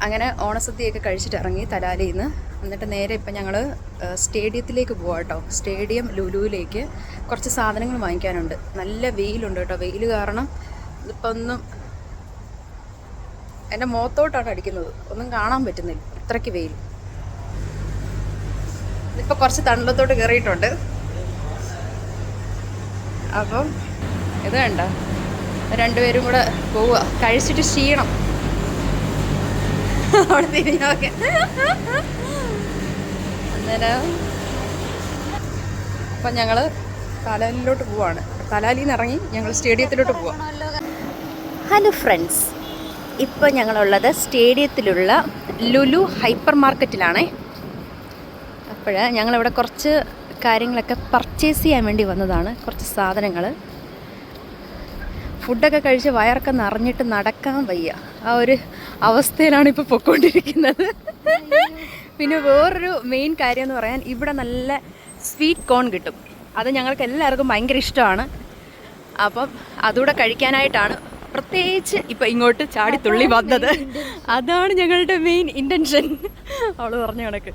അങ്ങനെ ഓണസദ്യയൊക്കെ കഴിച്ചിട്ട് ഇറങ്ങി തലാലിയിൽ നിന്ന്. എന്നിട്ട് നേരെ ഇപ്പം ഞങ്ങൾ സ്റ്റേഡിയത്തിലേക്ക് പോവാം കേട്ടോ. സ്റ്റേഡിയം ലുലുവിലേക്ക് കുറച്ച് സാധനങ്ങൾ വാങ്ങിക്കാനുണ്ട്. നല്ല വെയിലുണ്ട് കേട്ടോ. വെയിൽ കാരണം ഇതിപ്പോൾ ഒന്നും എൻ്റെ മുഖത്തോട്ടാണ് അടിക്കുന്നത്, ഒന്നും കാണാൻ പറ്റുന്നില്ല, അത്രയ്ക്ക് വെയിൽ. ഇതിപ്പോൾ കുറച്ച് തണലത്തോട്ട് കയറിയിട്ടുണ്ട്. അപ്പം ഇത് വേണ്ട, രണ്ടുപേരും കൂടെ പോവുക. കഴിച്ചിട്ട് ക്ഷീണം അവിടെ തിരിഞ്ഞൊക്കെ. അന്നേരം അപ്പം ഞങ്ങൾ തലാലിലോട്ട് പോവാണ്. തലാലിയിൽ നിന്ന് ഇറങ്ങി ഞങ്ങൾ സ്റ്റേഡിയത്തിലോട്ട് പോവാം. ഹലോ ഫ്രണ്ട്സ്, ഇപ്പോൾ ഞങ്ങളുള്ളത് സ്റ്റേഡിയത്തിലുള്ള ലുലു ഹൈപ്പർ മാർക്കറ്റിലാണേ. അപ്പോൾ ഞങ്ങളിവിടെ കുറച്ച് കാര്യങ്ങളൊക്കെ പർച്ചേസ് ചെയ്യാൻ വേണ്ടി വന്നതാണ്. കുറച്ച് സാധനങ്ങൾ. ഫുഡൊക്കെ കഴിച്ച് വയറൊക്കെ നിറഞ്ഞിട്ട് നടക്കാൻ വയ്യ, ആ ഒരു അവസ്ഥയിലാണ് ഇപ്പോൾ പൊയ്ക്കൊണ്ടിരിക്കുന്നത്. പിന്നെ വേറൊരു മെയിൻ കാര്യം എന്ന് പറയാൻ, ഇവിടെ നല്ല സ്വീറ്റ് കോൺ കിട്ടും. അത് ഞങ്ങൾക്ക് എല്ലാവർക്കും ഭയങ്കര ഇഷ്ടമാണ്. അപ്പം അതുകൂടെ കഴിക്കാനായിട്ടാണ് പ്രത്യേകിച്ച് ഇപ്പം ഇങ്ങോട്ട് ചാടിത്തുള്ളി വന്നത്. അതാണ് ഞങ്ങളുടെ മെയിൻ ഇൻറ്റൻഷൻ. അവൾ പറഞ്ഞ കണക്ക്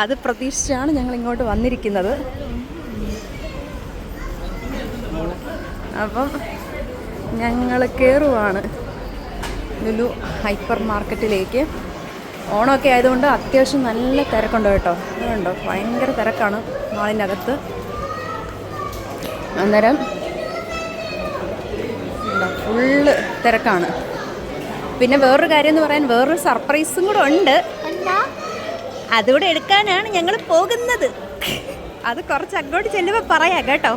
അത് പ്രതീക്ഷിച്ചാണ് ഞങ്ങൾ ഇങ്ങോട്ട് വന്നിരിക്കുന്നത്. അപ്പം ഞങ്ങൾ കയറുവാണ് ലുലു ഹൈപ്പർ മാർക്കറ്റിലേക്ക്. ഓണമൊക്കെ ആയതുകൊണ്ട് അത്യാവശ്യം നല്ല തിരക്കുണ്ട് കേട്ടോ. അതുകൊണ്ടോ ഭയങ്കര തിരക്കാണ് മാളിൻ്റെ അകത്ത്. അന്നേരം ഫുള്ള് തിരക്കാണ്. പിന്നെ വേറൊരു കാര്യം എന്ന് പറയാൻ, വേറൊരു സർപ്രൈസും കൂടെ ഉണ്ട്. അതുകൂടെ എടുക്കാനാണ് ഞങ്ങൾ പോകുന്നത്. അത് കുറച്ച് അങ്ങോട്ട് ചെല്ലുമ്പോൾ പറയാം കേട്ടോ.